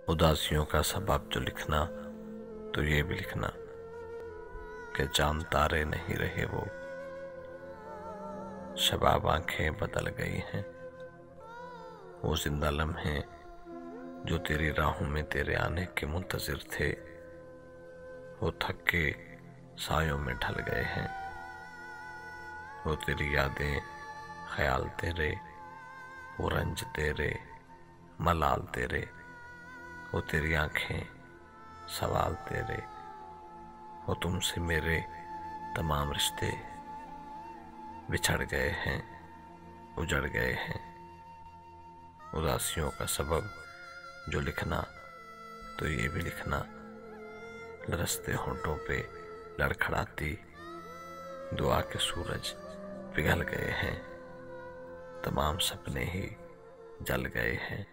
उदासियों का सबब जो लिखना तो ये भी लिखना कि चांद तारे नहीं रहे वो, शबाब आंखें बदल गई हैं। वो जिंदा लम्हे जो तेरी राहों में तेरे आने के मुंतजिर थे, वो थक के सायों में ढल गए हैं। वो तेरी यादें ख्याल तेरे, वो रंज तेरे मलाल तेरे, वो तेरी आंखें सवाल तेरे, वो तुमसे मेरे तमाम रिश्ते बिछड़ गए हैं, उजड़ गए हैं। उदासियों का सबब जो लिखना तो ये भी लिखना, लरसते होंठों पे लड़खड़ाती दुआ के सूरज पिघल गए हैं, तमाम सपने ही जल गए हैं।